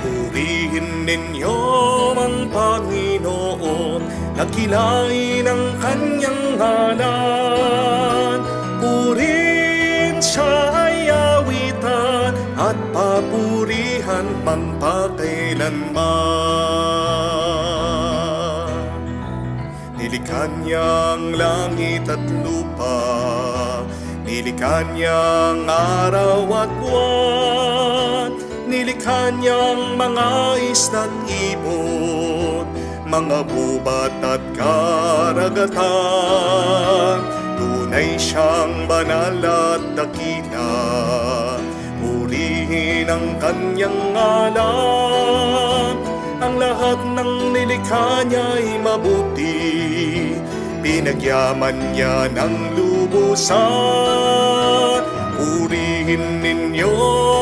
Purihin ninyo ang Panginoon, nakilain ang kanyang ngalan. Purihin siya ay awitan at papurihan magpakailanman. Nilikha niya ang langit at lupa, nilikha niya ang araw at buwan, nilikha niyang mga isda't ibon, mga bubat at karagatan. Tunay siyang banal at dakila, purihin ang kanyang ngalan. Ang lahat ng nilikha niya'y mabuti, pinagyaman niya ng lubusan. Purihin ninyo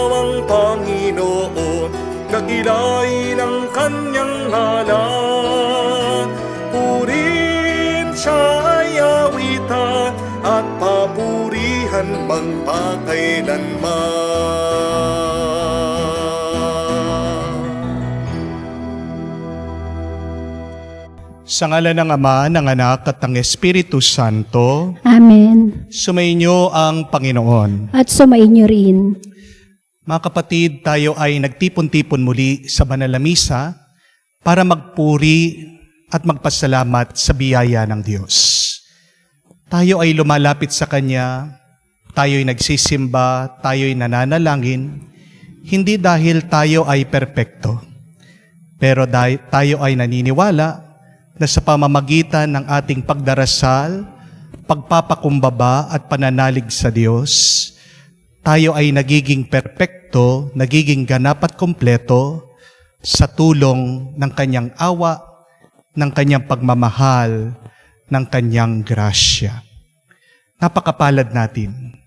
ang Panginoon, nakilain ang kanyang ngalan. Purihin siya ay awitan at papurihan magpakailanman. Sa ngalan ng Ama, ng Anak at ng Espiritu Santo, Amen. sumainyo ang Panginoon. At sumainyo rin. Mga kapatid, tayo ay nagtipon-tipon muli sa banal na misa para magpuri at magpasalamat sa biyaya ng Diyos. Tayo ay lumalapit sa Kanya, tayo ay nagsisimba, tayo ay nananalangin, hindi dahil tayo ay perpekto, pero tayo ay naniniwala na sa pamamagitan ng ating pagdarasal, pagpapakumbaba at pananalig sa Diyos, tayo ay nagiging perpekto, nagiging ganap at kompleto sa tulong ng Kanyang awa, ng Kanyang pagmamahal, ng Kanyang grasya. Napakapalad natin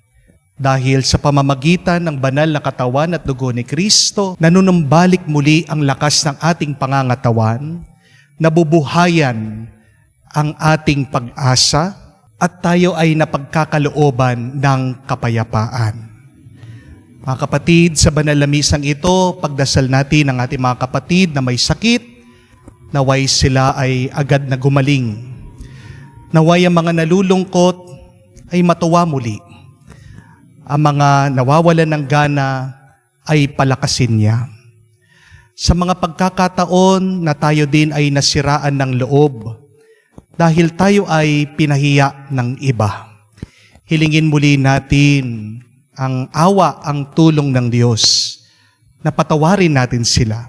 dahil sa pamamagitan ng banal na katawan at dugo ni Kristo, nanunumbalik muli ang lakas ng ating pangangatawan, nabubuhayan ang ating pag-asa at tayo ay napagkakalooban ng kapayapaan. Mga kapatid, sa banal na misang ito, pagdasal natin ang ating mga kapatid na may sakit, naway sila ay agad na gumaling. Naway ang mga nalulungkot ay matuwa muli. Ang mga nawawalan ng gana ay palakasin niya. Sa mga pagkakataon na tayo din ay nasiraan ng loob dahil tayo ay pinahiya ng iba, hilingin muli natin ang awa, ang tulong ng Diyos na patawarin natin sila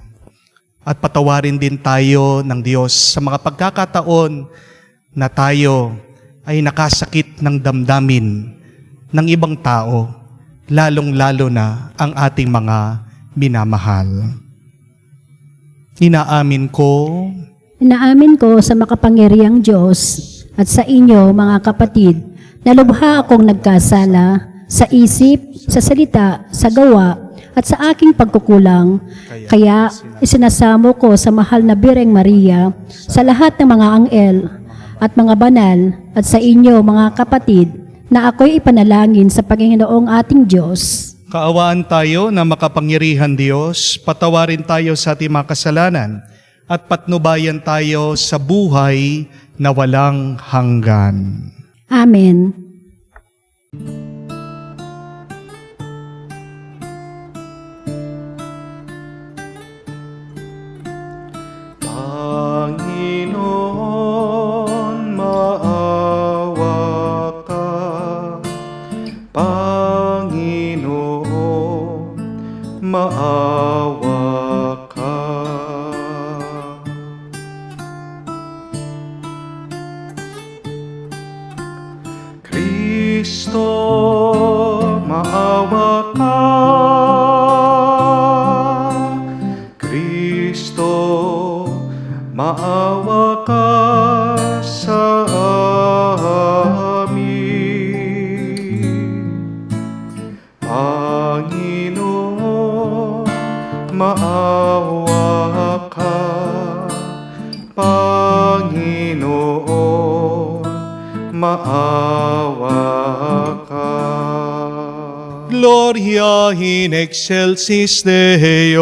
at patawarin din tayo ng Diyos sa mga pagkakataon na tayo ay nakasakit ng damdamin ng ibang tao, lalong-lalo na ang ating mga minamahal. Inaamin ko sa makapangyarihang Diyos at sa inyo, mga kapatid, na lubha akong nagkasala sa isip, sa salita, sa gawa, at sa aking pagkukulang. Kaya isinasamo ko sa mahal na Birheng Maria, sa lahat ng mga anghel at mga banal, at sa inyo, mga kapatid, na ako'y ipanalangin sa Panginoong ating Diyos. kaawaan tayo na makapangyarihan Diyos, patawarin tayo sa ating mga kasalanan, at patnubayan tayo sa buhay na walang hanggan. Amen. Panginoon, maawa ka. Panginoon, maawa ka. Kristo, maawa ka. Kristo, maawa ka sa amin. Panginoon, maawa ka. Panginoon, maawa ka. Gloria in excelsis Deo.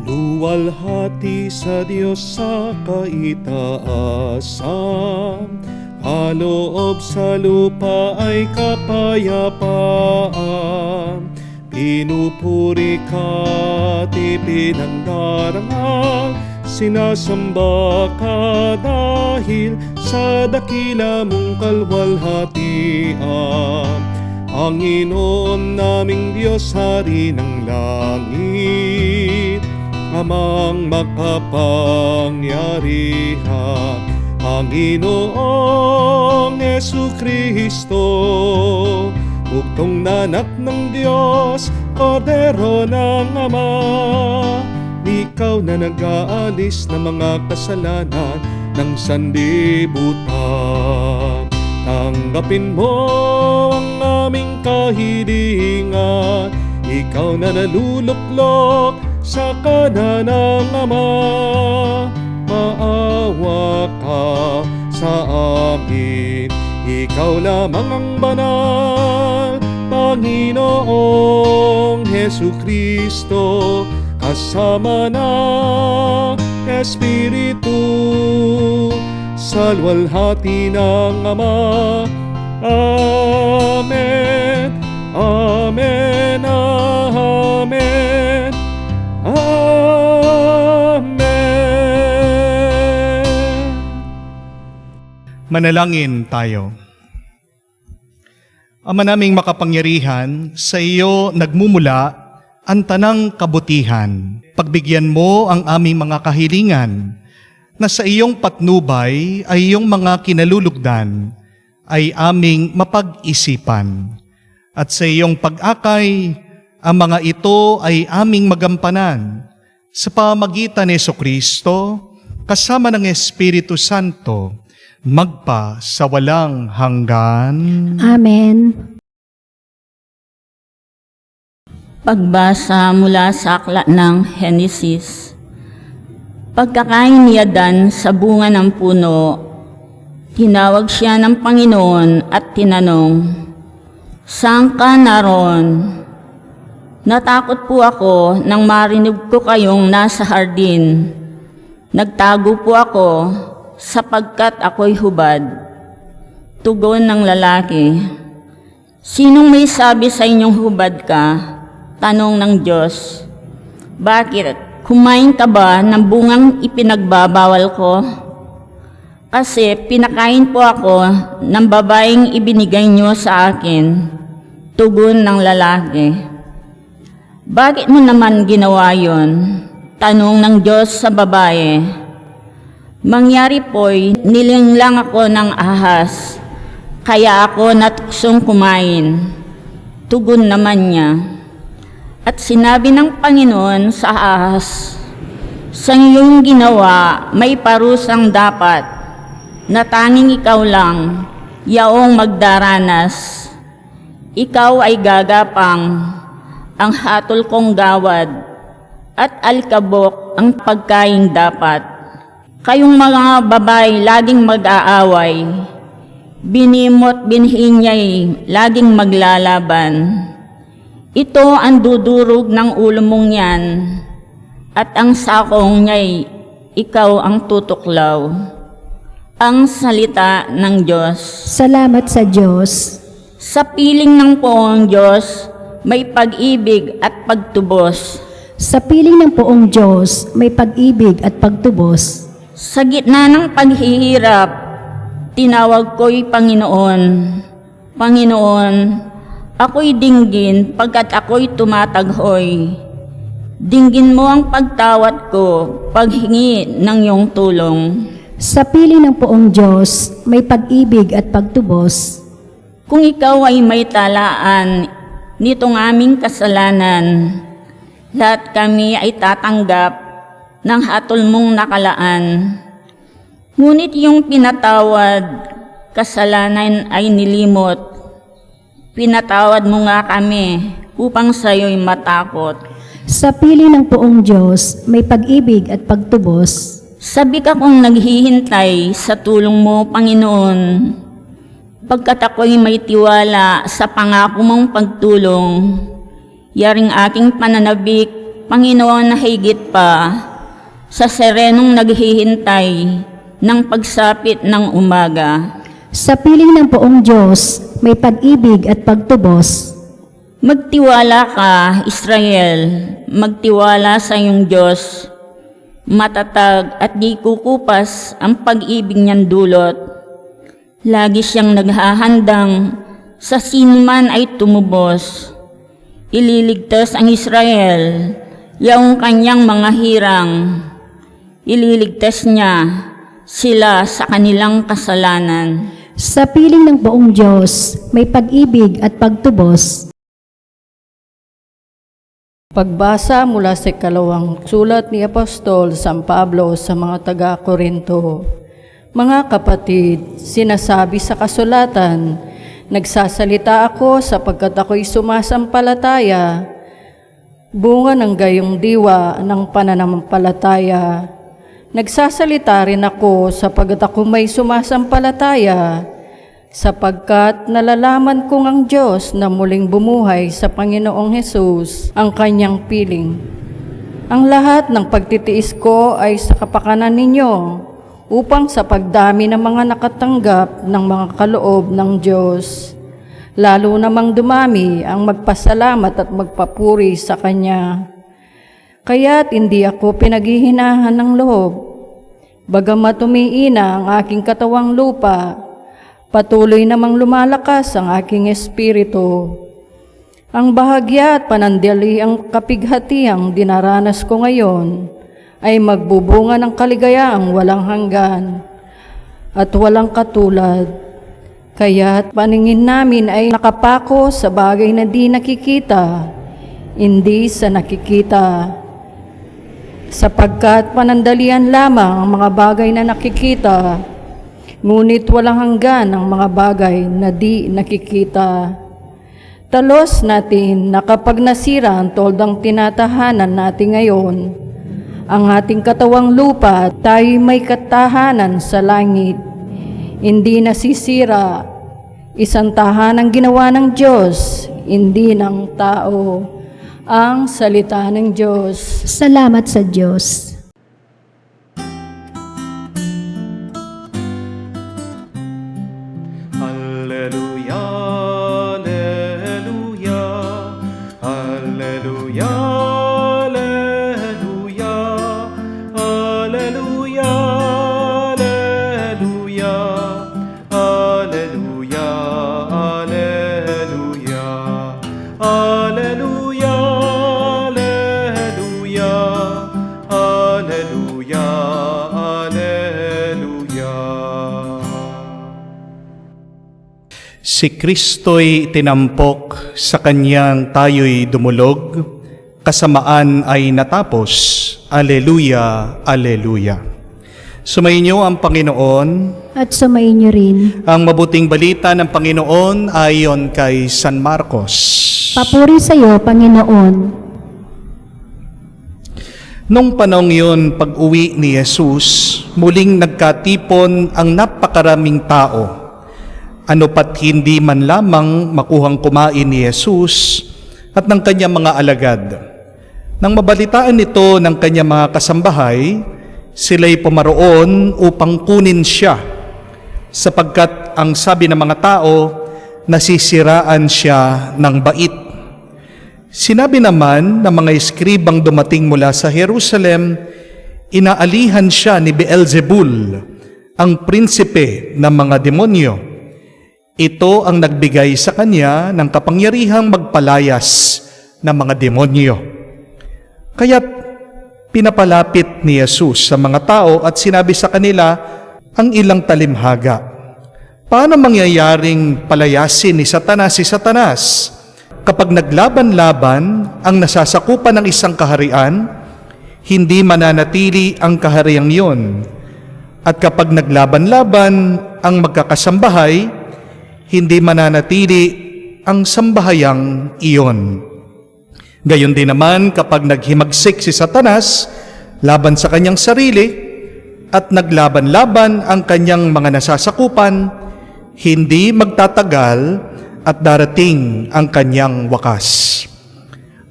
Luwalhati sa Diyos sa kaitaasan, kaloob sa lupa ay kapayapaan. Pinupuri ka't ipinangdarangal, sinasamba ka dahil sa dakila mong kalwalhatian. Panginoon naming Diyos, Hari ng langit, Amang makapangyarihan, Panginoong Jesucristo, bugtong na anak ng Diyos, Kordero ng Ama. Ikaw na nag-aalis ng mga kasalanan ng sanlibutan. Tanggapin mo ang aming kahilingan, ikaw na naluluklok sa kanan ng Ama. Maawa ka sa amin, ikaw lamang ang banal, Panginoong Jesucristo, kasama ng Espiritu, sa luwalhati ng Ama. Amen, Amen, Amen, Amen. Manalangin tayo. Ama naming makapangyarihan, sa iyo nagmumula ang tanang kabutihan. Pagbigyan mo ang aming mga kahilingan, na sa iyong patnubay ay iyong mga kinalulugdan ay aming mapag-isipan. At sa iyong pag-akay, ang mga ito ay aming magampanan sa pamagitan ni Jesucristo, kasama ng Espiritu Santo, magpa sa walang hanggan. Amen. Pagbasa mula sa aklat ng Henesis. Pagkakain ni Adan sa bunga ng puno, tinawag siya ng Panginoon at tinanong, "Saan ka naroon?" "Natakot po ako nang marinig ko kayong nasa hardin. Nagtago po ako sapagkat ako'y hubad." Tugon ng lalaki, "Sinong may sabi sa inyong hubad ka?" Tanong ng Diyos, "Bakit? Kumain ka ba ng bungang ipinagbabawal ko? Kasi pinakain po ako ng babaeng ibinigay niyo sa akin." Tugon ng lalaki, "Bakit mo naman ginawa yon?" Tanong ng Diyos sa babae, "Mangyari po'y nilinglang ako ng ahas, kaya ako natuksong kumain." Tugon naman niya, at sinabi ng Panginoon sa ahas, "Sa iyong ginawa may parusang dapat, na tanging ikaw lang, yaong magdaranas. Ikaw ay gagapang, ang hatol kong gawad, at alikabok ang pagkain dapat. Kayong mga babae laging mag-aaway, binimot binhi niya'y laging maglalaban. Ito ang dudurog ng ulo mong yan, at ang sakong niya'y ikaw ang tutuklaw." Ang salita ng Diyos. Salamat sa Diyos. Sa piling ng poong Diyos, may pag-ibig at pagtubos. Sa piling ng poong Diyos, may pag-ibig at pagtubos. Sa gitna ng paghihirap, tinawag ko'y Panginoon. Panginoon, ako'y dinggin pagkat ako'y tumataghoy. Dinggin mo ang pagtawad ko, paghingi ng iyong tulong. Sa piling ng poong Diyos, may pag-ibig at pagtubos. Kung ikaw ay may talaan nitong aming kasalanan, lahat kami ay tatanggap ng hatol mong nakalaan. Ngunit yung pinatawad, kasalanan ay nilimot. Pinatawad mo nga kami upang sa'yo'y matakot. Sa piling ng poong Diyos, may pag-ibig at pagtubos. Sabik akong naghihintay sa tulong mo, Panginoon. Pagkat ako'y may tiwala sa pangako mong pagtulong, yaring aking pananabik, Panginoon, na higit pa sa serenong naghihintay ng pagsapit ng umaga. Sa piling ng poong Diyos, may pag-ibig at pagtubos. Magtiwala ka, Israel, magtiwala sa iyong Diyos. Matatag at di kukupas ang pag-ibig niyang dulot. Lagi siyang naghahandang sa sinuman ay tumubos. Ililigtas ang Israel, yaong kanyang mga hirang. Ililigtas niya sila sa kanilang kasalanan. Sa piling ng poong Diyos, may pag-ibig at pagtubos. Pagbasa mula sa ikalawang sulat ni Apostol San Pablo sa mga taga-Korinto. Mga kapatid, sinasabi sa kasulatan, nagsasalita ako sapagkat ako'y sumasampalataya, bunga ng gayong diwa ng pananampalataya. Nagsasalita rin ako sapagkat ako may sumasampalataya, sapagkat nalalaman kong ang Diyos na muling bumuhay sa Panginoong Hesus ang kanyang piling. Ang lahat ng pagtitiis ko ay sa kapakanan ninyo, upang sa pagdami ng mga nakatanggap ng mga kaloob ng Diyos, lalo namang dumami ang magpasalamat at magpapuri sa Kanya. Kaya't hindi ako pinaghihinahan ng loob, bagamat umiina ang aking katawang lupa, patuloy namang lumalakas ang aking espiritu. Ang bahagya at panandaliang kapighatiang dinaranas ko ngayon ay magbubunga ng kaligayaang walang hanggan at walang katulad. Kaya't paningin namin ay nakapako sa bagay na di nakikita, hindi sa nakikita. Sapagkat panandalian lamang ang mga bagay na nakikita, ngunit walang hanggan ang mga bagay na di nakikita. Talos natin na kapag nasira ang toldang tinatahanan natin ngayon, ang ating katawang lupa, tayo'y may katahanan sa langit. Hindi nasisira, isang tahanang ginawa ng Diyos, hindi ng tao. Ang salita ng Diyos. Salamat sa Diyos. Alleluia, alleluia, alleluia, alleluia, alleluia, alleluia, alleluia, alleluia, alleluia, alleluia, alleluia. Si Kristo'y tinampok, sa Kanyang tayo'y dumulog, kasamaan ay natapos. Alleluia, alleluia. Sumainyo ang Panginoon. At sumayin niyo rin. Ang mabuting balita ng Panginoon ayon kay San Marcos. Papuri sa iyo, Panginoon. Nung panahong yun, pag-uwi ni Jesus, muling nagkatipon ang napakaraming tao. Ano pat hindi man lamang makuhang kumain ni Jesus at ng kanyang mga alagad. Nang mabalitaan nito ng kanyang mga kasambahay, sila'y pumaroon upang kunin siya, sapagkat ang sabi ng mga tao, nasisiraan siya ng bait. Sinabi naman ng mga eskribang dumating mula sa Jerusalem, inaalihan siya ni Beelzebul, ang prinsipe ng mga demonyo. Ito ang nagbigay sa kanya ng kapangyarihang magpalayas ng mga demonyo. Kaya't pinapalapit ni Jesus sa mga tao at sinabi sa kanila ang ilang talimhaga. Paano mangyayaring palayasin ni Satanas si Satanas? Kapag naglaban-laban ang nasasakupan ng isang kaharian, hindi mananatili ang kahariang iyon. At kapag naglaban-laban ang magkakasambahay, hindi mananatili ang sambahayang iyon. Gayon din naman kapag naghimagsik si Satanas laban sa kanyang sarili at naglaban-laban ang kanyang mga nasasakupan, hindi magtatagal at darating ang kanyang wakas.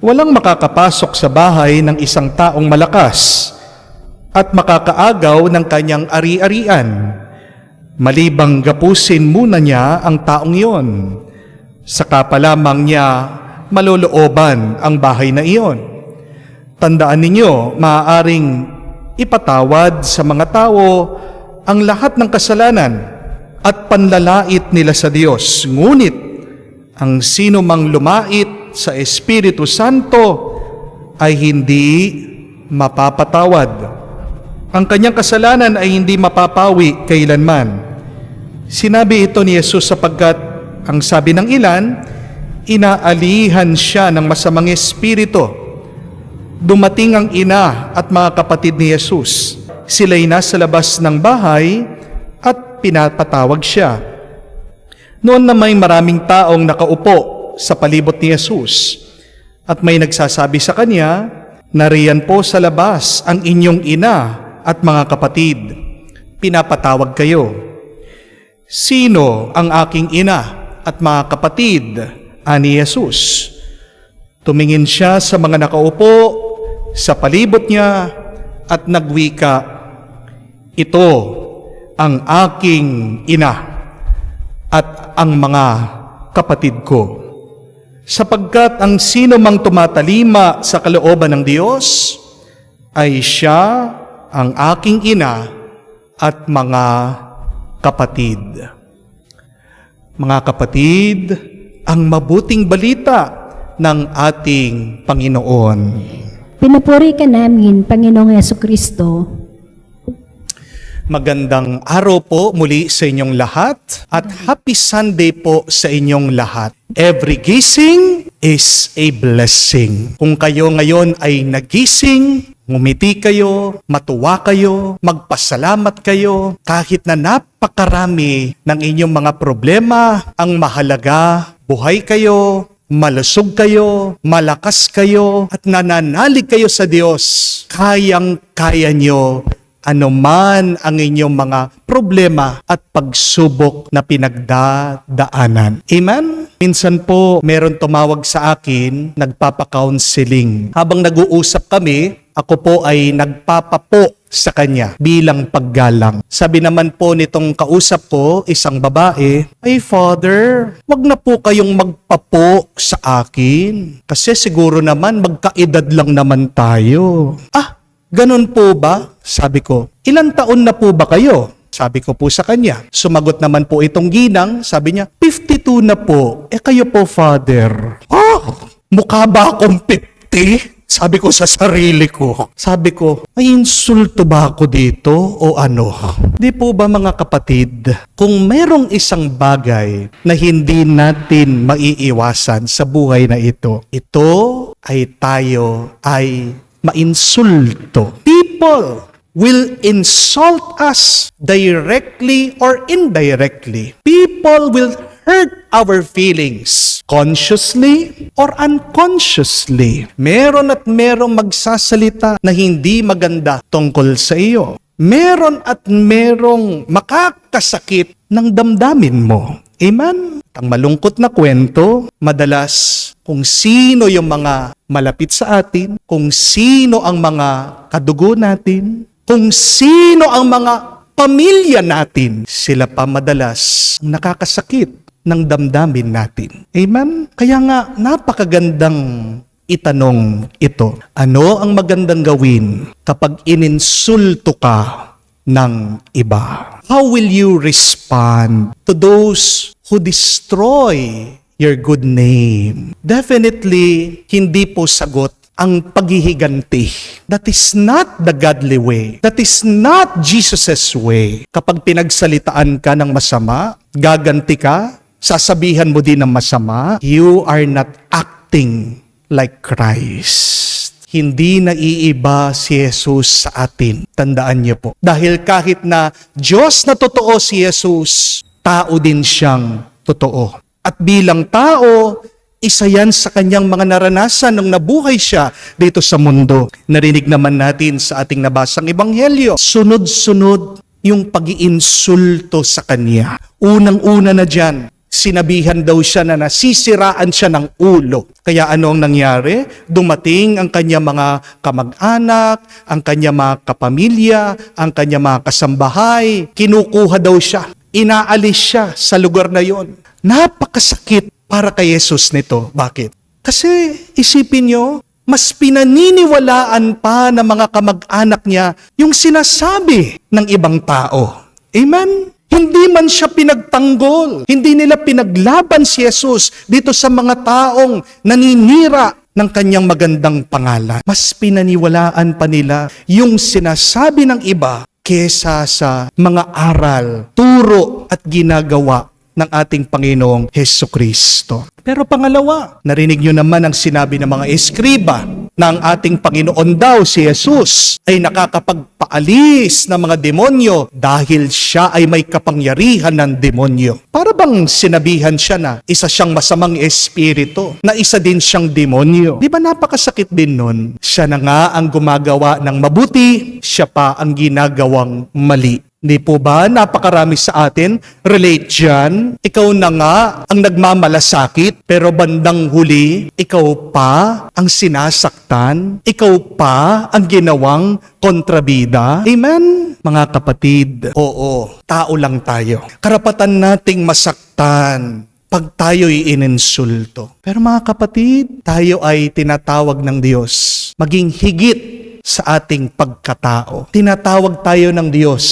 Walang makakapasok sa bahay ng isang taong malakas at makakaagaw ng kanyang ari-arian, malibang gapusin muna niya ang taong iyon. Saka pa lamang niya malolooban ang bahay na iyon. Tandaan ninyo, maaaring ipatawad sa mga tao ang lahat ng kasalanan at panlalait nila sa Diyos. Ngunit, ang sino mang lumait sa Espiritu Santo ay hindi mapapatawad. Ang kanyang kasalanan ay hindi mapapawi kailanman. Sinabi ito ni Jesus sapagkat, ang sabi ng ilan, inaalihan siya ng masamang espiritu. Dumating ang ina at mga kapatid ni Jesus. Sila'y nasa labas ng bahay at pinapatawag siya. Noon na may maraming taong nakaupo sa palibot ni Jesus at may nagsasabi sa kanya, nariyan po sa labas ang inyong ina at mga kapatid. Pinapatawag kayo. Sino ang aking ina at mga kapatid? Ani Jesus. Tumingin siya sa mga nakaupo sa palibot niya at nagwika, ito ang aking ina at ang mga kapatid ko. Sapagkat ang sino mang tumatalima sa kalooban ng Diyos ay siya ang aking ina at mga kapatid. Mga kapatid, ang mabuting balita ng ating Panginoon. Pinupuri ka namin, Panginoong Jesucristo. Magandang araw po muli sa inyong lahat at happy Sunday po sa inyong lahat. Every gising is a blessing. Kung kayo ngayon ay nagising, ngumiti kayo, matuwa kayo, magpasalamat kayo, kahit na napakarami ng inyong mga problema, ang mahalaga, buhay kayo, malusog kayo, malakas kayo, at nananalig kayo sa Diyos. Kayang-kaya nyo anuman ang inyong mga problema at pagsubok na pinagdadaanan. Amen? Minsan po, meron tumawag sa akin, nagpapa-counseling. Habang nag-uusap kami, ako po ay nagpapapo sa kanya bilang paggalang. Sabi naman po nitong kausap ko, isang babae, ay Father, wag na po kayong magpapo sa akin. Kasi siguro naman magkaedad lang naman tayo. Ganun po ba? Sabi ko, ilang taon na po ba kayo? Sabi ko po sa kanya. Sumagot naman po itong ginang, sabi niya, 52 na po. Kayo po, Father. Mukha ba akong 50? Sabi ko sa sarili ko. Sabi ko, may insulto ba ako dito o ano? Di po ba mga kapatid, kung merong isang bagay na hindi natin maiiwasan sa buhay na ito ay tayo ay mainsulto. People will insult us directly or indirectly. People will hurt our feelings consciously or unconsciously. Meron at merong magsasalita na hindi maganda tungkol sa iyo. Meron at merong makakasakit ng damdamin mo. Amen? Ang malungkot na kwento, madalas kung sino yung mga malapit sa atin, kung sino ang mga kadugo natin, kung sino ang mga pamilya natin, sila pa madalas nakakasakit ng damdamin natin. Amen? Kaya nga, napakagandang itanong ito. Ano ang magandang gawin kapag ininsulto ka ng iba? How will you respond to those who destroy your good name? Definitely, hindi po sagot ang paghihiganti. That is not the godly way. That is not Jesus' way. Kapag pinagsalitaan ka ng masama, gaganti ka, sasabihan mo din ng masama, you are not acting like Christ. Hindi naiiba si Jesus sa atin. Tandaan niyo po. Dahil kahit na Diyos na totoo si Jesus, tao din siyang totoo. At bilang tao, Isa yan sa kanyang mga naranasan nung nabuhay siya dito sa mundo. Narinig naman natin sa ating nabasang ebanghelyo. Sunod-sunod yung pag-iinsulto sa kanya. Unang-una na dyan, sinabihan daw siya na nasisiraan siya ng ulo. Kaya ano ang nangyari? Dumating ang kanya mga kamag-anak, ang kanya mga kapamilya, ang kanya mga kasambahay. Kinukuha daw siya. Inaalis siya sa lugar na yon. Napakasakit para kay Jesus nito. Bakit? Kasi isipin nyo, mas pinaniniwalaan pa ng mga kamag-anak niya yung sinasabi ng ibang tao. Amen? Hindi man siya pinagtanggol. Hindi nila pinaglaban si Jesus dito sa mga taong naninira ng kanyang magandang pangalan. Mas pinaniwalaan pa nila yung sinasabi ng iba kesa sa mga aral, turo at ginagawa ng ating Panginoong Hesukristo. Pero pangalawa, narinig nyo naman ang sinabi ng mga eskriba na ang ating Panginoon daw si Jesus ay nakakapagpaalis ng mga demonyo dahil siya ay may kapangyarihan ng demonyo. Para bang sinabihan siya na isa siyang masamang espiritu, na isa din siyang demonyo. Di ba napakasakit din nun? Siya na nga ang gumagawa ng mabuti, siya pa ang ginagawang mali. Di po ba napakarami sa atin relate dyan? Ikaw na nga ang nagmamalasakit, pero bandang huli, ikaw pa ang sinasaktan, ikaw pa ang ginawang kontrabida. Amen? Mga kapatid, oo, tao lang tayo. Karapatan nating masaktan pag tayo'y ininsulto. Pero mga kapatid, tayo ay tinatawag ng Diyos maging higit sa ating pagkatao. Tinatawag tayo ng Diyos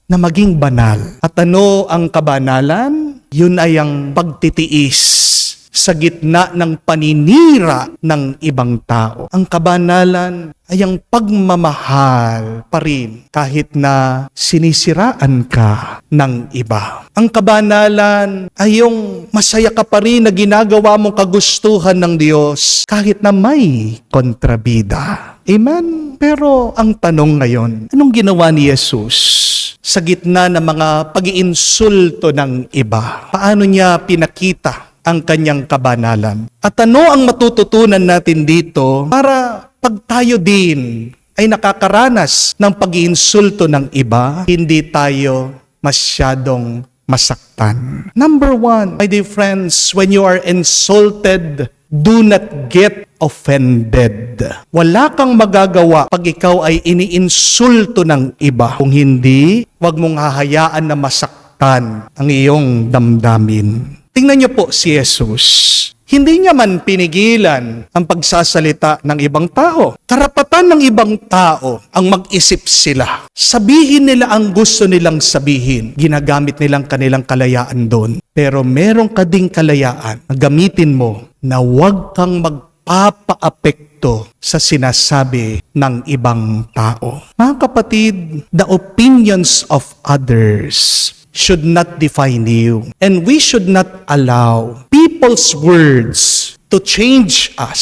na maging banal. At ano ang kabanalan? Yun ay ang pagtitiis sa gitna ng paninira ng ibang tao. Ang kabanalan ay ang pagmamahal pa rin kahit na sinisiraan ka ng iba. Ang kabanalan ay yung masaya ka pa rin na ginagawa mong kagustuhan ng Diyos kahit na may kontrabida. Amen? Pero ang tanong ngayon, anong ginawa ni Jesus sa gitna ng mga pag-iinsulto ng iba? Paano niya pinakita ang kanyang kabanalan? At ano ang matututunan natin dito para pag tayo din ay nakakaranas ng pag-iinsulto ng iba, hindi tayo masyadong masaktan? Number one, my dear friends, when you are insulted, do not get offended. Wala kang magagawa pag ikaw ay iniinsulto ng iba. Kung hindi, huwag mong hahayaan na masaktan ang iyong damdamin. Tingnan niyo po si Jesus. Hindi niya man pinigilan ang pagsasalita ng ibang tao. Karapatan ng ibang tao ang mag-isip sila. Sabihin nila ang gusto nilang sabihin. Ginagamit nilang kanilang kalayaan doon. Pero meron ka ding kalayaan na gamitin mo na huwag kang magpapaapekto sa sinasabi ng ibang tao. Mga kapatid, the opinions of others should not define you. And we should not allow people's words to change us.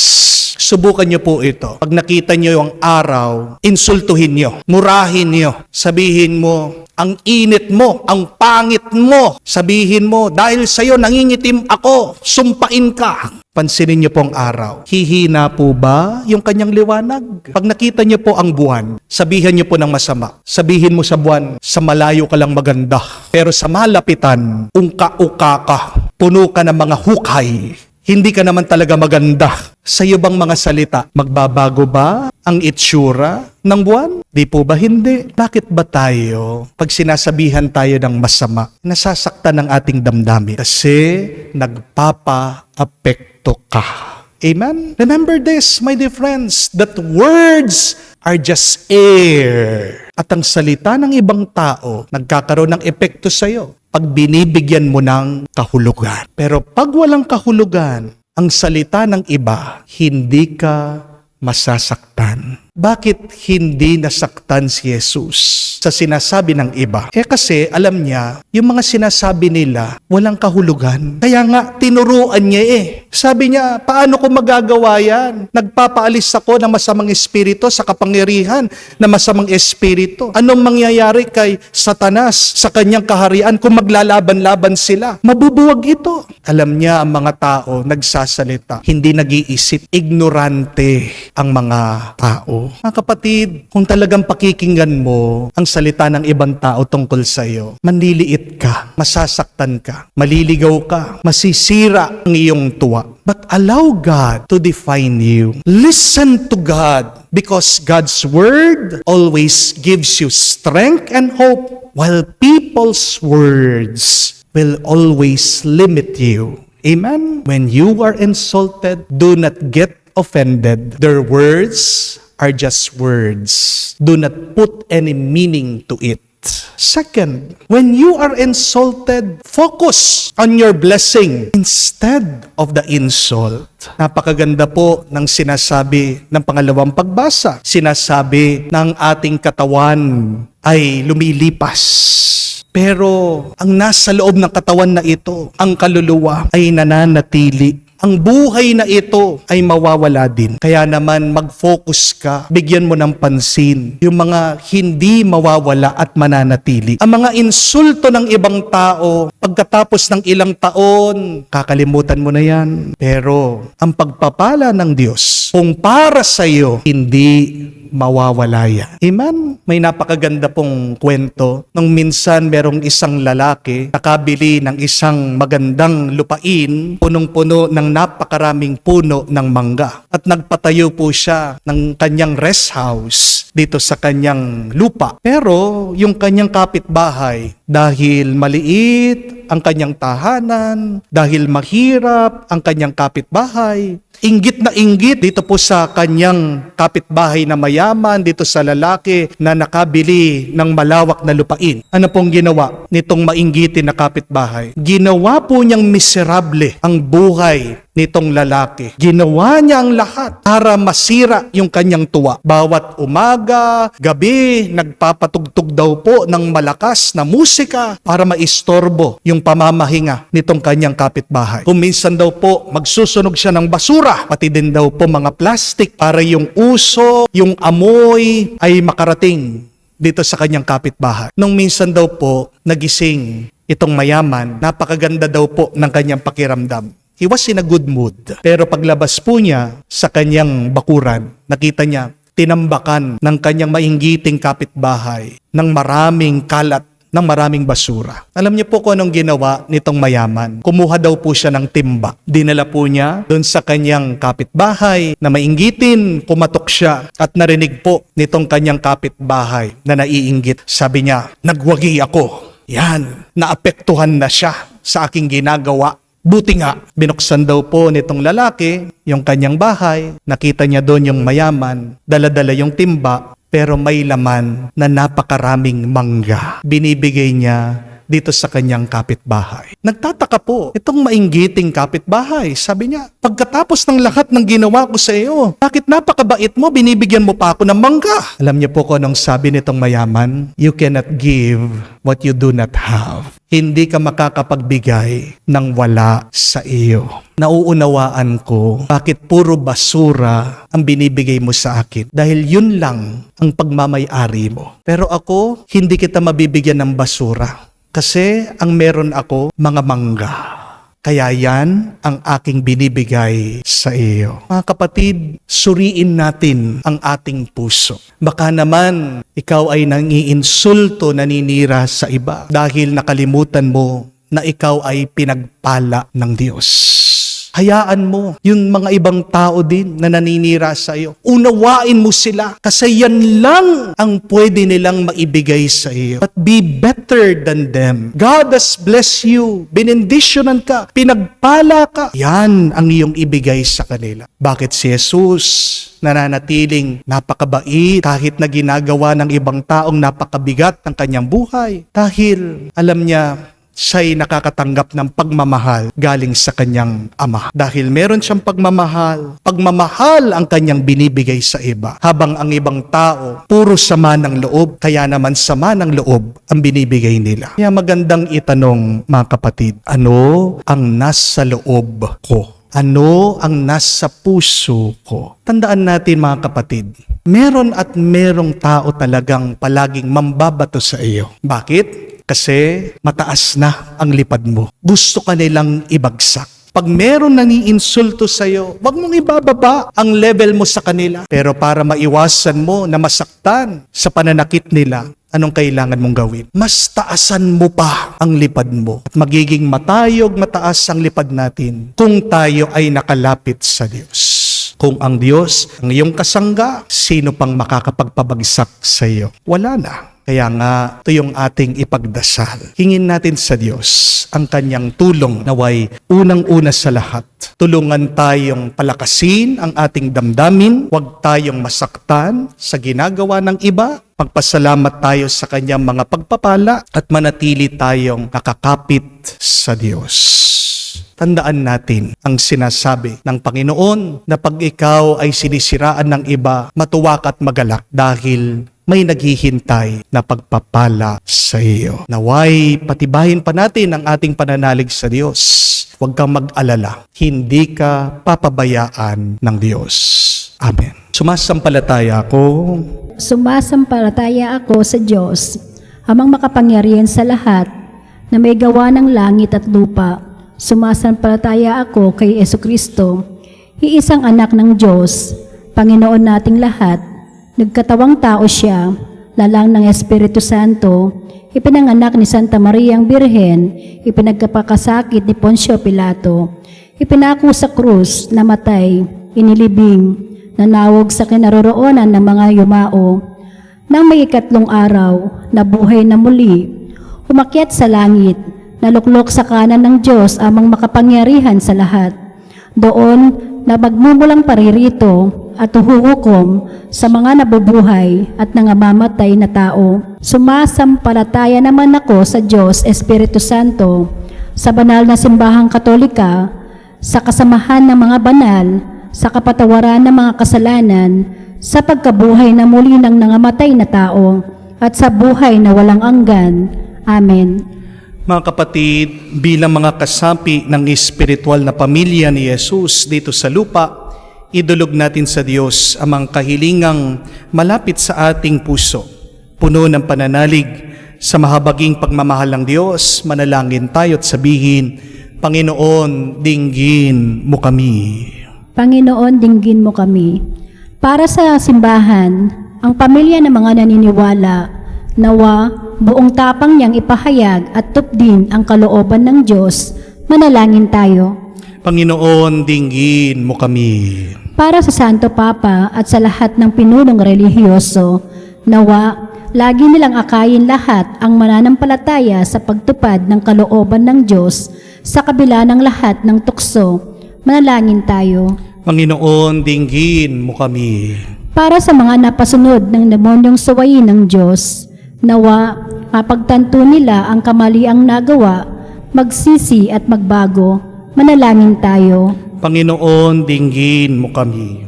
Subukan niyo po ito. Pag nakita niyo yung araw, insultuhin niyo, murahin niyo. Sabihin mo, ang init mo, ang pangit mo. Sabihin mo, dahil sa'yo nangingitim ako, sumpain ka. Pansinin niyo po ang araw. Hihina po ba yung kanyang liwanag? Pag nakita niyo po ang buwan, sabihan niyo po ng masama. Sabihin mo sa buwan, sa malayo ka lang maganda. Pero sa malapitan, ungka-uka ka. Puno ka ng mga hukay. Hindi ka naman talaga maganda. Sa iyo bang mga salita, magbabago ba ang itsura ng buwan? Di po ba hindi? Bakit ba tayo, pag sinasabihan tayo ng masama, nasasaktan ng ating damdamin? Kasi nagpapa-apekto ka. Amen? Remember this, my dear friends, that words are just air. At ang salita ng ibang tao, nagkakaroon ng epekto sa iyo pag binibigyan mo ng kahulugan. Pero pag walang kahulugan, ang salita ng iba, hindi ka masasaktan. Bakit hindi nasaktan si Jesus sa sinasabi ng iba? Kasi alam niya, yung mga sinasabi nila, walang kahulugan. Kaya nga, tinuruan niya Sabi niya, paano ko magagawa yan? Nagpapaalis ako ng masamang espiritu sa kapangyarihan na masamang espiritu. Anong mangyayari kay Satanas sa kanyang kaharian kung maglalaban-laban sila? Mabubuwag ito. Alam niya ang mga tao nagsasalita, hindi nag-iisip, ignorante ang mga tao. Mga kapatid, kung talagang pakikinggan mo ang salita ng ibang tao tungkol sa iyo, manliliit ka, masasaktan ka, maliligaw ka, masisira ang iyong tuwa. But allow God to define you. Listen to God because God's word always gives you strength and hope, while people's words will always limit you. Amen? When you are insulted, do not get offended. Their words are just words. Do not put any meaning to it. Second, when you are insulted, focus on your blessing instead of the insult. Napakaganda po ng sinasabi ng pangalawang pagbasa. Sinasabi ng ating katawan ay lumilipas. Pero ang nasa loob ng katawan na ito, ang kaluluwa ay nananatili. Ang buhay na ito ay mawawala din. Kaya naman mag-focus ka, bigyan mo ng pansin yung mga hindi mawawala at mananatili. Ang mga insulto ng ibang tao, pagkatapos ng ilang taon, kakalimutan mo na yan. Pero ang pagpapala ng Diyos, kung para sa iyo, hindi mawawala yan. Amen? May napakaganda pong kwento. Nung minsan merong isang lalaki nakabili ng isang magandang lupain, punong-puno ng napakaraming puno ng mangga. At nagpatayo po siya ng kanyang rest house dito sa kanyang lupa. Pero yung kanyang kapitbahay, dahil maliit ang kanyang tahanan, dahil mahirap ang kanyang kapitbahay, inggit na inggit dito po sa kanyang kapitbahay na mayaman, dito sa lalaki na nakabili ng malawak na lupain. Ano pong ginawa nitong mainggitin na kapitbahay? Ginawa po niyang miserable ang buhay nitong lalaki. Ginawa niya ang lahat para masira yung kanyang tuwa. Bawat umaga, gabi, nagpapatugtog daw po ng malakas na musika para maistorbo yung pamamahinga nitong kanyang kapitbahay. Kung minsan daw po, magsusunog siya ng basura, pati din daw po mga plastic para yung uso, yung amoy ay makarating dito sa kanyang kapitbahay. Nung minsan daw po, nagising itong mayaman, napakaganda daw po ng kanyang pakiramdam. He was in a good mood. Pero paglabas po niya sa kanyang bakuran, nakita niya, tinambakan ng kanyang mainggiting kapitbahay ng maraming kalat, ng maraming basura. Alam niyo po kung anong ginawa nitong mayaman? Kumuha daw po siya ng timba. Dinala po niya doon sa kanyang kapitbahay na mainggitin, kumatok siya at narinig po nitong kanyang kapitbahay na naiinggit. Sabi niya, nagwagi ako. Yan, naapektuhan na siya sa aking ginagawa. Buti nga, binuksan daw po nitong lalaki yung kanyang bahay. Nakita niya doon yung mayaman, dala-dala yung timba, pero may laman na napakaraming mangga. Binibigay niya dito sa kanyang kapitbahay. Nagtataka po, itong mainggiting kapitbahay. Sabi niya, pagkatapos ng lahat ng ginawa ko sa iyo, bakit napakabait mo, binibigyan mo pa ako ng mangga? Alam niyo po kung anong sabi nitong mayaman? You cannot give what you do not have. Hindi ka makakapagbigay ng wala sa iyo. Nauunawaan ko bakit puro basura ang binibigay mo sa akin. Dahil yun lang ang pagmamay-ari mo. Pero ako, hindi kita mabibigyan ng basura. Kasi ang meron ako, mga mangga. Kaya yan ang aking binibigay sa iyo. Mga kapatid, suriin natin ang ating puso. Baka naman ikaw ay nangiinsulto, naninira sa iba dahil nakalimutan mo na ikaw ay pinagpala ng Diyos. Hayaan mo yung mga ibang tao din na naninira sa iyo. Unawain mo sila kasi yan lang ang pwede nilang maibigay sa iyo. But be better than them. God has blessed you. Benendisyonan ka. Pinagpala ka. Yan ang iyong ibigay sa kanila. Bakit si Jesus nananatiling napakabait kahit na ginagawa ng ibang taong napakabigat ng kanyang buhay? Dahil alam niya, siya'y nakakatanggap ng pagmamahal galing sa kanyang ama. Dahil meron siyang pagmamahal ang kanyang binibigay sa iba. Habang ang ibang tao, puro sama ng loob, kaya naman sama ng loob ang binibigay nila. Kaya magandang itanong, mga kapatid, ano ang nasa loob ko? Ano ang nasa puso ko? Tandaan natin, mga kapatid, meron at merong tao talagang palaging mambabato sa iyo. Bakit? Kasi mataas na ang lipad mo. Gusto ka nilang ibagsak. Pag meron nang-iinsulto sa iyo, wag mong ibababa ang level mo sa kanila. Pero para maiwasan mo na masaktan sa pananakit nila, anong kailangan mong gawin? Mas taasan mo pa ang lipad mo. At magiging mataas ang lipad natin kung tayo ay nakalapit sa Diyos. Kung ang Diyos ang iyong kasangga, sino pang makakapagpabagsak sa iyo? Wala na. Kaya nga, ito yung ating ipagdasal. Hingin natin sa Diyos ang kanyang tulong naway unang-una sa lahat. Tulungan tayong palakasin ang ating damdamin, huwag tayong masaktan sa ginagawa ng iba, pagpasalamat tayo sa kanyang mga pagpapala at manatili tayong nakakapit sa Diyos. Tandaan natin ang sinasabi ng Panginoon na pag ikaw ay sinisiraan ng iba, matuwa ka at magalak dahil may naghihintay na pagpapala sa iyo. Naway, patibahin pa natin ang ating pananalig sa Diyos. Huwag kang mag-alala. Hindi ka papabayaan ng Diyos. Amen. Sumasampalataya ako Sumasampalataya ako sa Diyos, amang makapangyarihan sa lahat, na may gawa ng langit at lupa. Sumasampalataya ako kay Jesucristo, iisang anak ng Diyos, Panginoon nating lahat. Nagkatawang tao siya, lalang ng Espiritu Santo, ipinanganak ni Santa Maria ang Birhen, ipinagkapakasakit ni Poncio Pilato, ipinako sa krus, namatay, inilibing, nanawog sa kinaroroonan ng mga yumao. Nang may 3 araw, nabuhay na muli, umakyat sa langit, naluklok sa kanan ng Diyos amang makapangyarihan sa lahat. Doon na magmumulang paririto at huhukom sa mga nabubuhay at nangamamatay na tao. Sumasampalataya naman ako sa Diyos Espiritu Santo, sa banal na simbahang Katolika, sa kasamahan ng mga banal, sa kapatawaran ng mga kasalanan, sa pagkabuhay na muli ng nangamatay na tao, at sa buhay na walang hanggan. Amen. Mga kapatid, bilang mga kasapi ng espiritual na pamilya ni Jesus dito sa lupa, idulog natin sa Diyos ang mga kahilingang malapit sa ating puso. Puno ng pananalig sa mahabaging pagmamahal ng Diyos, manalangin tayo at sabihin, Panginoon, dinggin mo kami. Panginoon, dinggin mo kami. Para sa simbahan, ang pamilya ng mga naniniwala, nawa buong tapang niyang ipahayag at tupdin ang kalooban ng Diyos, manalangin tayo. Panginoon, dinggin mo kami. Para sa Santo Papa at sa lahat ng pinunong relihiyoso, nawa lagi nilang akayin lahat ang mananampalataya sa pagtupad ng kalooban ng Diyos sa kabila ng lahat ng tukso. Manalangin tayo. Panginoon, dinggin mo kami. Para sa mga napasunod ng demonyong suwayin ng Diyos, nawa mapagtanto nila ang kamaliang nagawa, magsisi at magbago. Manalangin tayo. Panginoon, dinggin mo kami.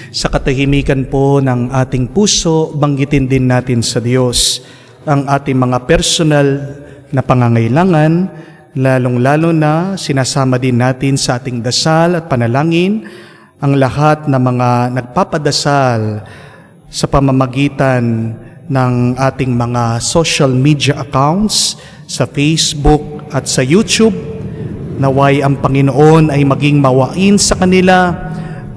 Sa katahimikan po ng ating puso, banggitin din natin sa Diyos ang ating mga personal na pangangailangan, lalong-lalo na sinasama din natin sa ating dasal at panalangin ang lahat ng mga nagpapadasal sa pamamagitan ng ating mga social media accounts sa Facebook at sa YouTube. Naway ang Panginoon ay maging mawain sa kanila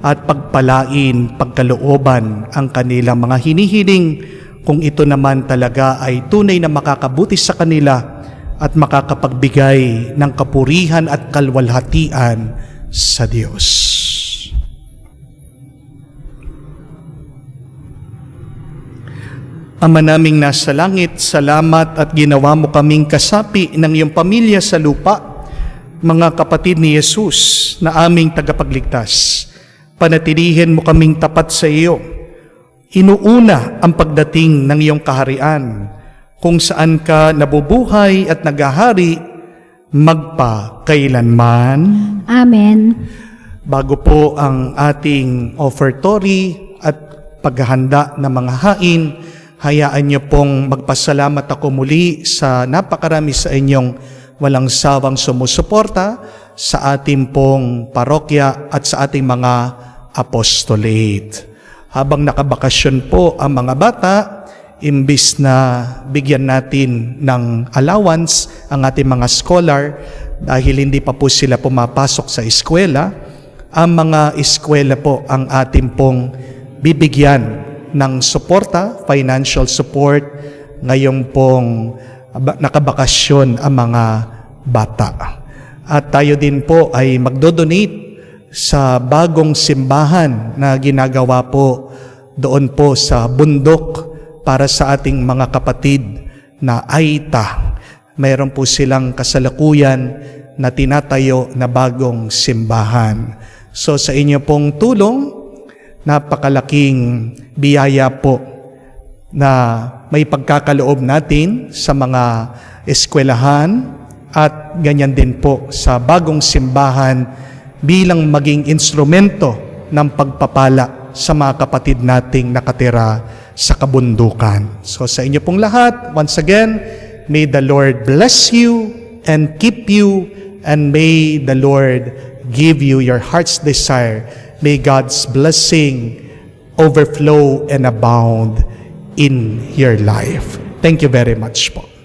at pagpalain, pagkalooban ang kanilang mga hinihiling kung ito naman talaga ay tunay na makakabuti sa kanila at makakapagbigay ng kapurihan at kalwalhatian sa Diyos. Ama naming nasa langit, salamat at ginawa mo kaming kasapi ng iyong pamilya sa lupa, mga kapatid ni Jesus na aming tagapagligtas. Panatilihin mo kaming tapat sa iyo. Inuuna ang pagdating ng iyong kaharian. kung saan ka nabubuhay at naghahari magpakailanman. Amen. Bago po ang ating offertory at paghahanda ng mga hain, hayaan niyo pong magpasalamat ako muli sa napakarami sa inyong walang sawang sumusuporta sa ating pong parokya at sa ating mga apostolate. Habang nakabakasyon po ang mga bata, imbis na bigyan natin ng allowance ang ating mga scholar dahil hindi pa po sila pumapasok sa eskwela, ang mga eskwela po ang ating pong bibigyan ng suporta, financial support, ngayong pong nakabakasyon ang mga bata. At tayo din po ay magdodonate sa bagong simbahan na ginagawa po doon po sa bundok para sa ating mga kapatid na Aita. Mayroon po silang kasalukuyan na tinatayo na bagong simbahan. So sa inyo pong tulong, napakalaking biyaya po na may pagkakaloob natin sa mga eskwelahan at ganyan din po sa bagong simbahan bilang maging instrumento ng pagpapala sa mga kapatid nating nakatira sa kabundukan. So sa inyo pong lahat, once again, may the Lord bless you and keep you, and may the Lord give you your heart's desire. May God's blessing overflow and abound in your life. Thank you very much po.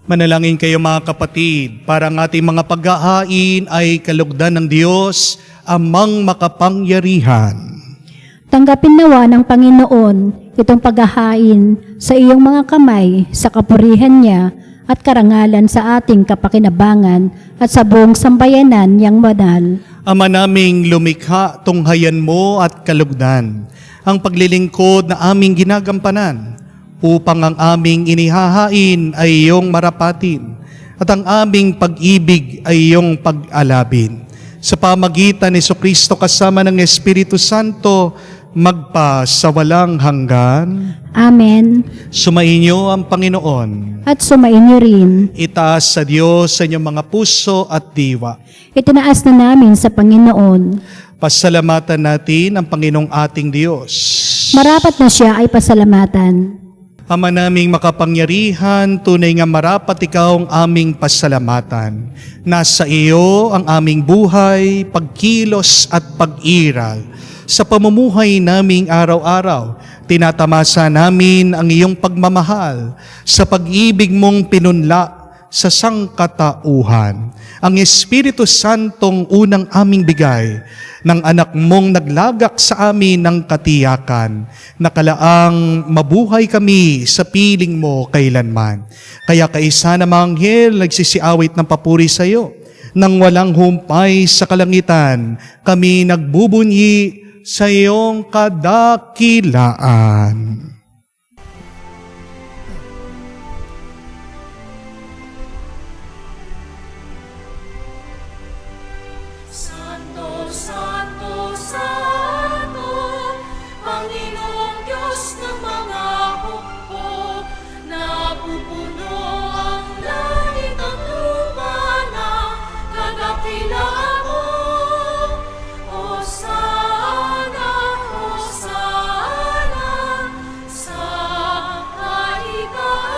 Manalangin kayo mga kapatid, para ang ating mga paghahain ay kalugdan ng Diyos, Amang makapangyarihan. Tanggapin nawa ng Panginoon itong paghahain sa iyong mga kamay sa kapurihan niya at karangalan sa ating kapakinabangan at sa buong sambayanan niyang banal. Ama naming lumikha, tunghayan mo at kalugdan ang paglilingkod na aming ginagampanan upang ang aming inihahain ay iyong marapatin at ang aming pag-ibig ay iyong pag-alabin. Sa pamagitan ni Jesucristo kasama ng Espiritu Santo, magpa sa walang hanggan. Amen. Sumainyo ang Panginoon. At sumainyo rin. Itaas sa Diyos sa inyong mga puso at diwa. Itinaas na namin sa Panginoon. Pasalamatan natin ang Panginoong ating Diyos. Marapat na siya ay pasalamatan. Ama naming makapangyarihan, tunay nga marapat ikaw ang aming pasalamatan. Nasa iyo ang aming buhay, pagkilos at pag-iral. sa pamumuhay naming araw-araw. Tinatamasa namin ang iyong pagmamahal sa pag-ibig mong pinunla sa sangkatauhan. Ang Espiritu Santong unang aming bigay ng anak mong naglagak sa amin ng katiyakan, nakalaang mabuhay kami sa piling mo kailanman. Kaya kaisa na mga anghel nagsisiawit ng papuri sa iyo. Nang walang humpay sa kalangitan, kami nagbubunyi sa iyong kadakilaan. Santo, Santo, Santo, Panginoong Diyos ng mga hukbo, napupuno ang langit at lupa ng kadakilaan mo. Hosana, Hosana, sa kaitaasan,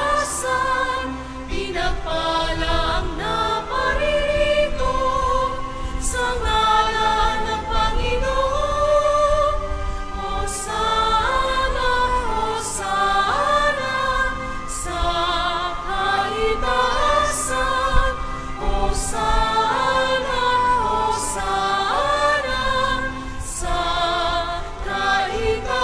pinagpala ang naparito sa ngalan ng Panginoon. Hosana, Hosana, sa kaitaasan. Hosana, Hosana, sa kaitaasan.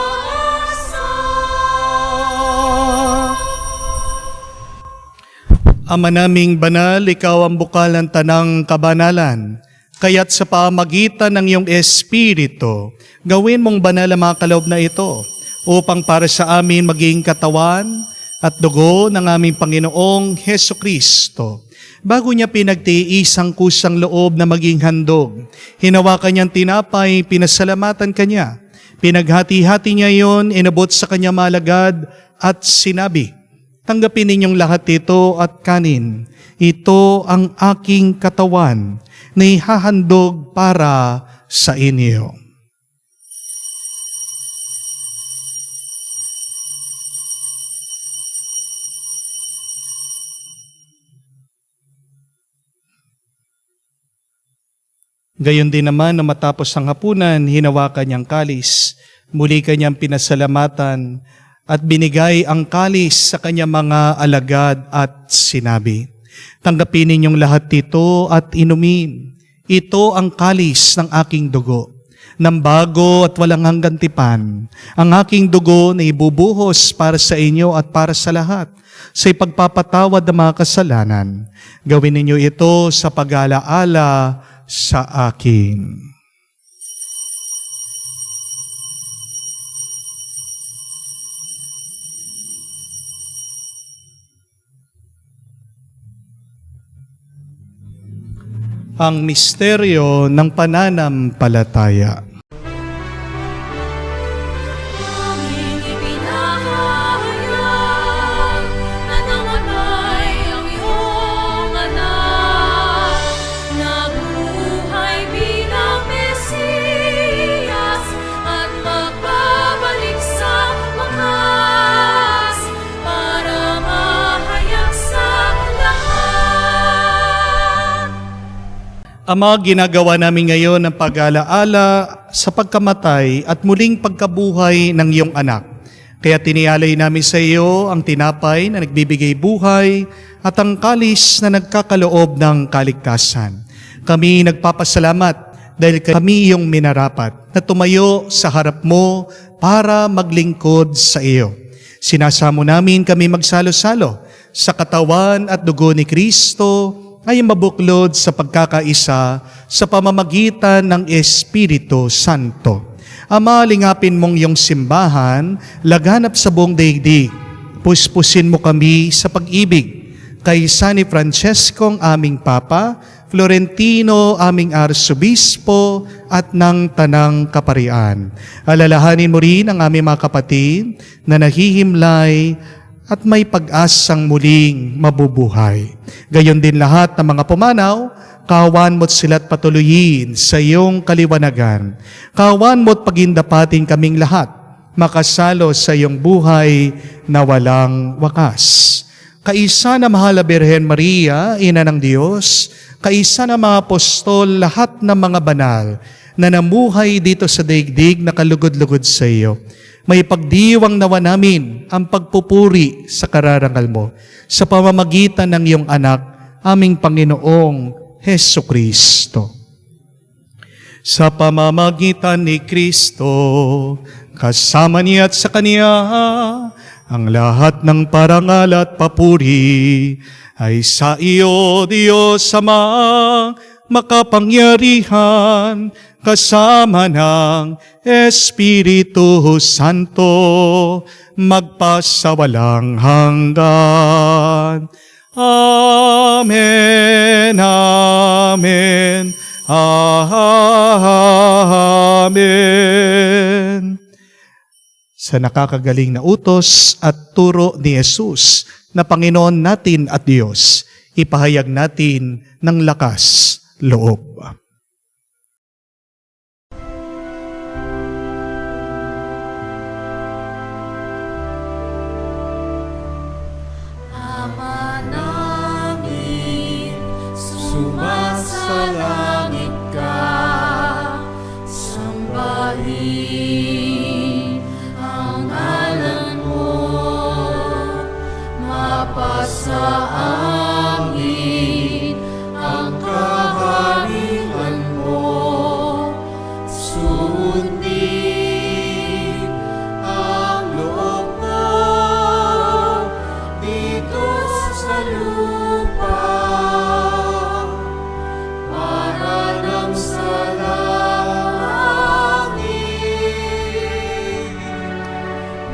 Ama naming banal, ikaw ang bukal ng tanang kabanalan. Kaya't sa pamagitan ng iyong Espiritu, gawin mong banal ang mga kaloob na ito upang para sa amin maging katawan at dugo ng aming Panginoong Heso Kristo. Bago niya pinagtiisang kusang loob na maging handog, hinawakan niyang tinapay, pinasalamatan kanya. Pinaghati-hati niya yon, inabot sa kanya malagad at sinabi, "Tanggapin ninyong lahat ito at kanin. Ito ang aking katawan na ihahandog para sa inyo." Gayon din naman na matapos ang hapunan, hinawakan niyang kalis. Muli kanyang pinasalamatan at binigay ang kalis sa kanyang mga alagad at sinabi, "Tanggapin ninyong lahat ito at inumin. Ito ang kalis ng aking dugo, ng bago at walang hanggang tipan. Ang aking dugo na ibubuhos para sa inyo at para sa lahat, sa ipagpapatawad ng mga kasalanan. Gawin ninyo ito sa pag-alaala sa akin." Ang misteryo ng pananampalataya. Aming ipinahayag na namatay ang iyong anak, nabuhay bilang Mesiyas at magbabalik sa wakas para mahayag sa lahat. Ama, ginagawa namin ngayon ang pag-alaala sa pagkamatay at muling pagkabuhay ng iyong anak. Kaya tinialay namin sa iyo ang tinapay na nagbibigay buhay at ang kalis na nagkakaloob ng kaligtasan. Kami nagpapasalamat dahil kami iyong minarapat na tumayo sa harap mo para maglingkod sa iyo. Sinasamo namin kami magsalo-salo sa katawan at dugo ni Kristo ay mabuklod sa pagkakaisa sa pamamagitan ng Espiritu Santo. Ama, lingapin mong iyong simbahan, laganap sa buong daigdig. Puspusin mo kami sa pag-ibig. Kay San Francesco, aming Papa, Florentino, aming Arsobispo, at ng Tanang Kaparian. Alalahanin mo rin ang aming mga kapatid na nahihimlay at may pag-asang muling mabubuhay. Gayon din lahat ng mga pumanaw, kawan mo't sila't patuloyin sa iyong kaliwanagan. Kawan mo't pagindapatin kaming lahat, makasalo sa iyong buhay na walang wakas. Kaisa na mahal na Birhen Maria, Ina ng Diyos, kaisa na mga apostol, lahat ng mga banal, na namuhay dito sa daigdig na kalugod-lugod sa iyo. May pagdiwang nawa namin ang pagpupuri sa kararangal mo sa pamamagitan ng iyong anak, aming Panginoong Hesu Kristo. Sa pamamagitan ni Kristo, kasama niya at sa Kaniya, ang lahat ng parangal at papuri ay sa iyo, Diyos Ama, makapangyarihan, kasama ng Espiritu Santo, magpasawalang hanggan. Amen, amen, amen. Sa nakakagaling na utos at turo ni Jesus na Panginoon natin at Diyos, ipahayag natin ng lakas loob. Ama namin, sumasalangit ka, sambahin ang ngalan mo, mapasa amin ang kaharian mo, sundin ang loob mo dito sa lupa, para nang sa langit.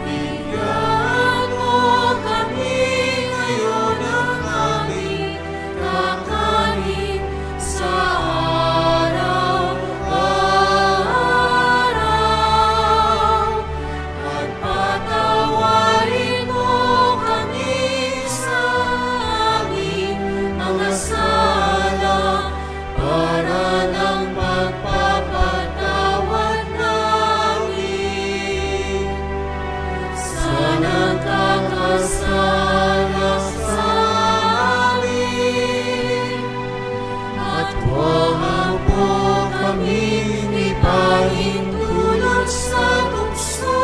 Bigyan mo kami ngayon ng aming kakanin sa araw-araw, at patawarin mo kami sa aming mga sala, para ng pagpapatawad namin sa nagkakasala sa amin. At huwag mo kami ipahintulot sa tukso,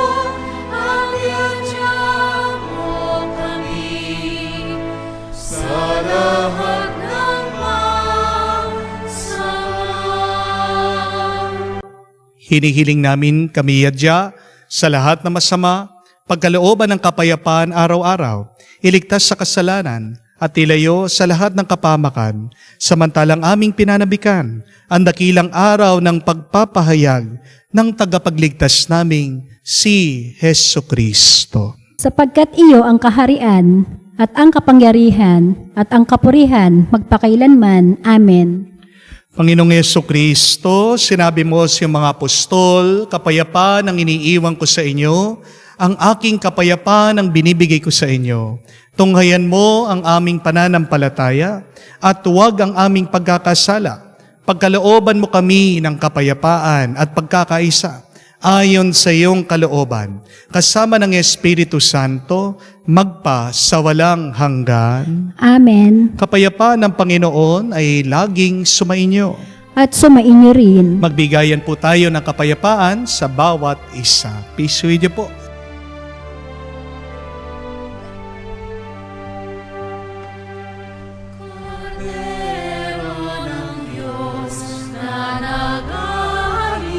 at iadya mo kami sa lahat ng masama. Hinihiling namin kami yadya sa lahat ng masama, pagkalooban ng kapayapaan araw-araw, iligtas sa kasalanan, at ilayo sa lahat ng kapamakan, samantalang aming pinanabikan ang dakilang araw ng pagpapahayag ng tagapagligtas naming si Hesu Kristo. Sapagkat iyo ang kaharian at ang kapangyarihan at ang kapurihan magpakailanman. Amen. Panginoong Hesu Kristo, sinabi mo sa iyong mga apostol, kapayapaan ang iniiwan ko sa inyo, ang aking kapayapaan ang binibigay ko sa inyo. Tunghayan mo ang aming pananampalataya at huwag ang aming pagkakasala. Pagkalooban mo kami ng kapayapaan at pagkakaisa ayon sa iyong kalooban, kasama ng Espiritu Santo, magpa sa walang hanggan. Amen. Kapayapaan ng Panginoon ay laging sumainyo. At sumainyo rin. Magbigayan po tayo ng kapayapaan sa bawat isa. Peace with you po. Kordero ng Diyos na nag-aalis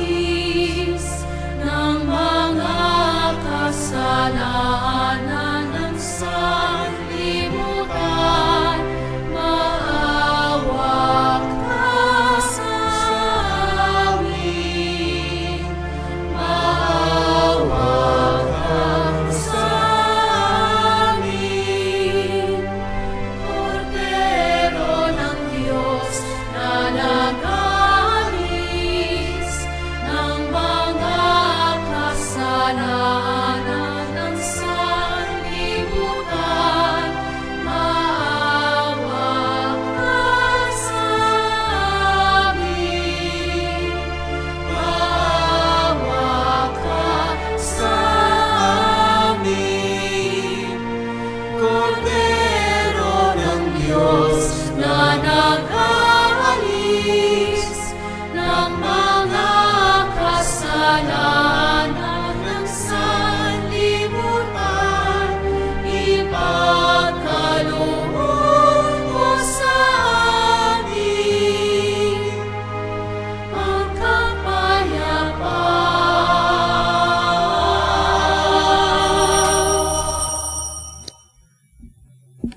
ng mga kasalanan ng sanlibutan, maawa ka sa amin, maawa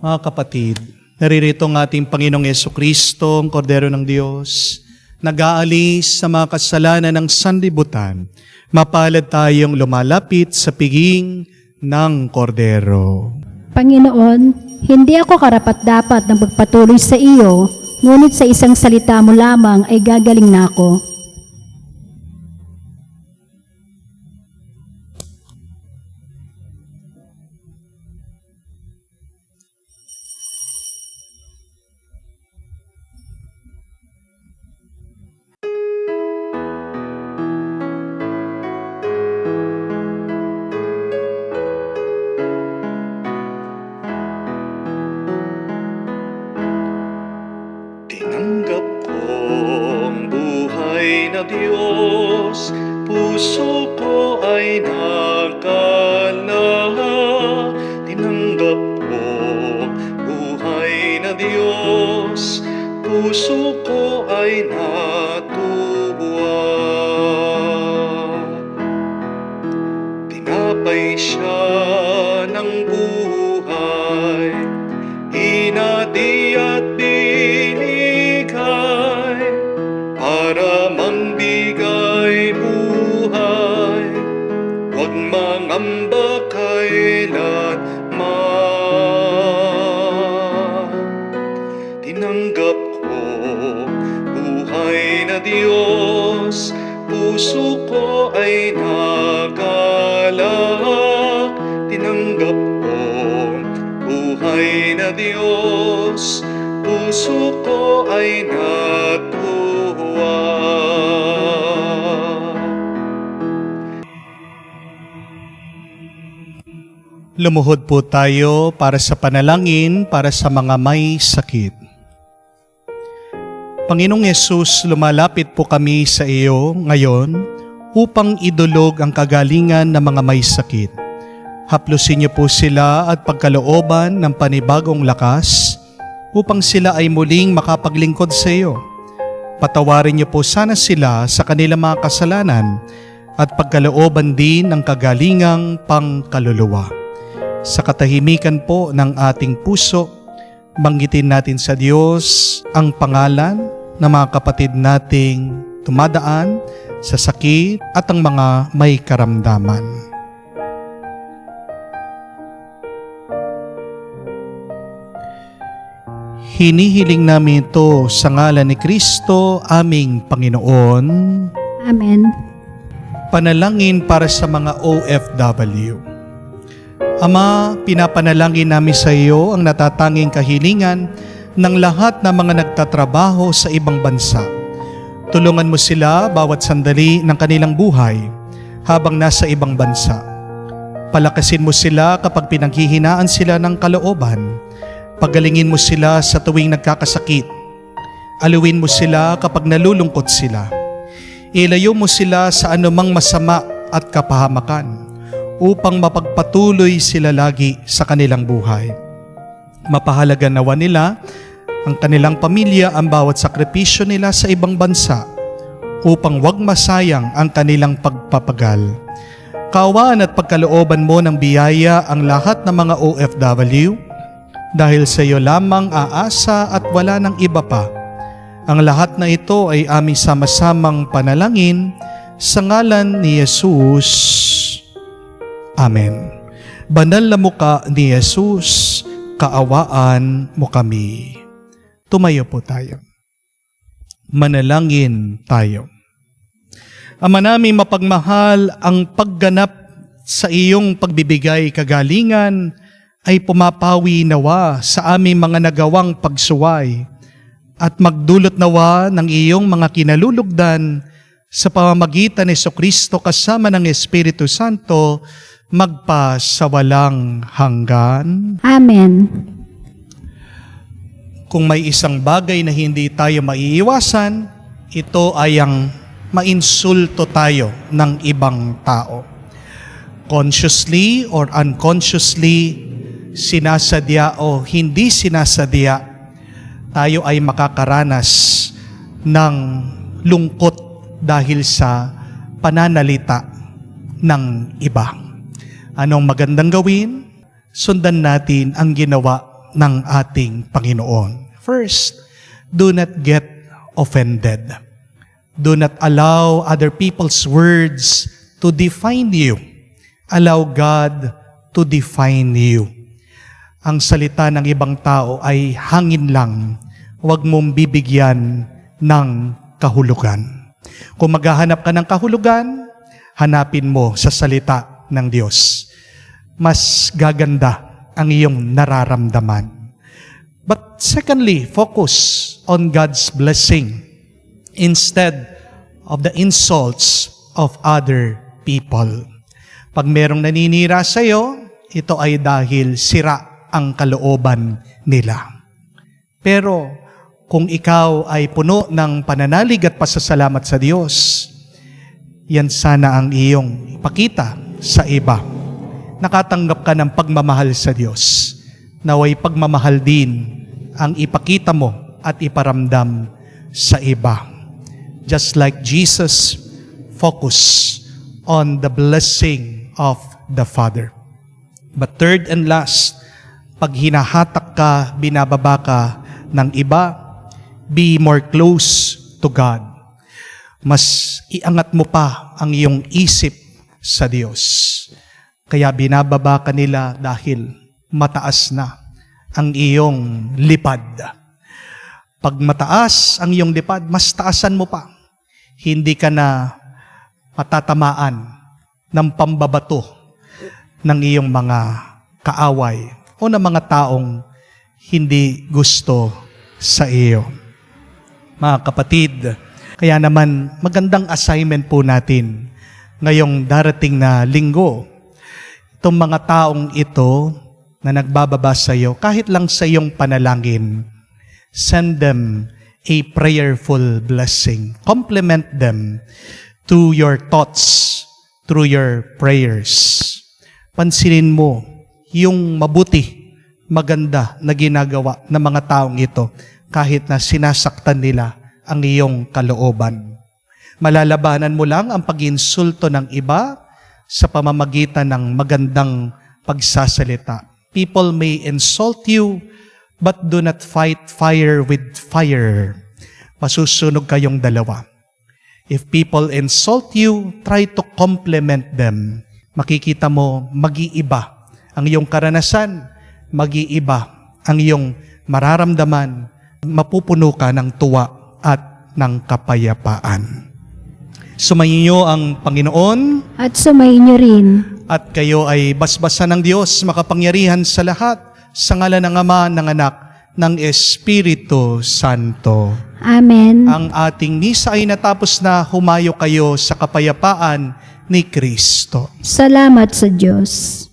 Mga kapatid, naririto ang ating Panginoong Yesukristo, ang Kordero ng Diyos, nag-aalis sa mga kasalanan ng sanlibutan. Mapalad tayong lumalapit sa piging ng Kordero. Panginoon, hindi ako karapat-dapat na magpatuloy sa iyo, ngunit sa isang salita mo lamang ay gagaling na ako. Tinanggap ko ang buhay na Diyos, puso ko ay nakalahak. Tinanggap ko buhay na Diyos, puso ko ay natuwa. Tinapay siya ng buhay, hinati at binigay para mambigay buhay. Huwag mangamba kailanman. Tinanggap ko buhay na Diyos, puso ko ay nagalak. Tinanggap ko buhay na Diyos, puso ko ay natuwa. Lumuhod po tayo para sa panalangin para sa mga may sakit. Panginoong Yesus, lumalapit po kami sa iyo ngayon upang idulog ang kagalingan ng mga may sakit. Haplusin niyo po sila at pagkalooban ng panibagong lakas upang sila ay muling makapaglingkod sa iyo. Patawarin niyo po sana sila sa kanilang mga kasalanan at pagkalooban din ng kagalingang pangkaluluwa. Sa katahimikan po ng ating puso, banggitin natin sa Diyos ang pangalan ng mga kapatid nating tumadaan sa sakit at ang mga may karamdaman. Hinihiling namin ito sa ngalan ni Kristo, aming Panginoon. Amen. Panalangin para sa mga OFW. Ama, pinapanalangin namin sa iyo ang natatanging kahilingan ng lahat ng mga nagtatrabaho sa ibang bansa. Tulungan mo sila bawat sandali ng kanilang buhay habang nasa ibang bansa. Palakasin mo sila kapag pinanghihinaan sila ng kalooban. Pagalingin mo sila sa tuwing nagkakasakit. Aluin mo sila kapag nalulungkot sila. Ilayo mo sila sa anumang masama at kapahamakan upang mapagpatuloy sila lagi sa kanilang buhay. Mapahalaga nawa nila ang kanilang pamilya ang bawat sakripisyo nila sa ibang bansa upang wag masayang ang kanilang pagpapagal. Kaawaan at pagkalooban mo ng biyaya ang lahat ng mga OFW dahil sa iyo lamang aasa at wala ng iba pa. Ang lahat na ito ay aming sama-samang panalangin sa ngalan ni Jesus. Amen. Banal na muka ni Jesus, kaawaan mo kami. Tumayo po tayo. Manalangin tayo. Ama naming mapagmahal, ang pagganap sa iyong pagbibigay kagalingan ay pumapawi nawa sa aming mga nagawang pagsuway at magdulot nawa ng iyong mga kinalulugdan sa pamamagitan ni Jesucristo kasama ng Espiritu Santo magpa sa walang hanggan. Amen. Kung may isang bagay na hindi tayo maiiwasan, ito ay ang mainsulto tayo ng ibang tao. Consciously or unconsciously, sinasadya o hindi sinasadya, tayo ay makakaranas ng lungkot dahil sa pananalita ng iba. Anong magandang gawin? Sundan natin ang ginawa ng ating Panginoon. First, do not get offended. Do not allow other people's words to define you. Allow God to define you. Ang salita ng ibang tao ay hangin lang. Huwag mong bibigyan ng kahulugan. Kung maghahanap ka ng kahulugan, hanapin mo sa salita ng Diyos. Mas gaganda ang iyong nararamdaman. But secondly, focus on God's blessing instead of the insults of other people. Pag merong naninira sa iyo, ito ay dahil sira ang kalooban nila. Pero kung ikaw ay puno ng pananalig at pasasalamat sa Diyos, yan sana ang iyong ipakita sa iba. Nakatanggap ka ng pagmamahal sa Diyos. Naway pagmamahal din ang ipakita mo at iparamdam sa iba. Just like Jesus focused on the blessing of the Father. But third and last, pag hinahatak ka, binababa ka ng iba, be more close to God. Mas iangat mo pa ang iyong isip sa Diyos. Kaya binababa ka nila dahil mataas na ang iyong lipad. Pag mataas ang iyong lipad, mas taasan mo pa. Hindi ka na matatamaan ng pambabato ng iyong mga kaaway o ng mga taong hindi gusto sa iyo. Mga kapatid, kaya naman magandang assignment po natin ngayong darating na linggo. Itong mga taong ito na nagbababa sa iyo, kahit lang sa iyong panalangin, send them a prayerful blessing. Complement them to your thoughts through your prayers. Pansinin mo yung mabuti, maganda na ginagawa ng mga taong ito kahit na sinasaktan nila ang iyong kalooban. Malalabanan mo lang ang pag-insulto ng iba sa pamamagitan ng magandang pagsasalita. People may insult you, but do not fight fire with fire. Masusunog kayong dalawa. If people insult you, try to compliment them. Makikita mo, mag-iiba ang iyong karanasan, mag-iiba ang iyong mararamdaman, mapupuno ka ng tuwa at ng kapayapaan. Sumayin niyo ang Panginoon At sumayin niyo rin. at kayo ay basbasan ng Diyos makapangyarihan sa lahat sa ngalan ng Ama, ng Anak, ng Espiritu Santo. Amen. Ang ating misa ay natapos na. Humayo kayo sa kapayapaan ni Kristo. Salamat sa Diyos.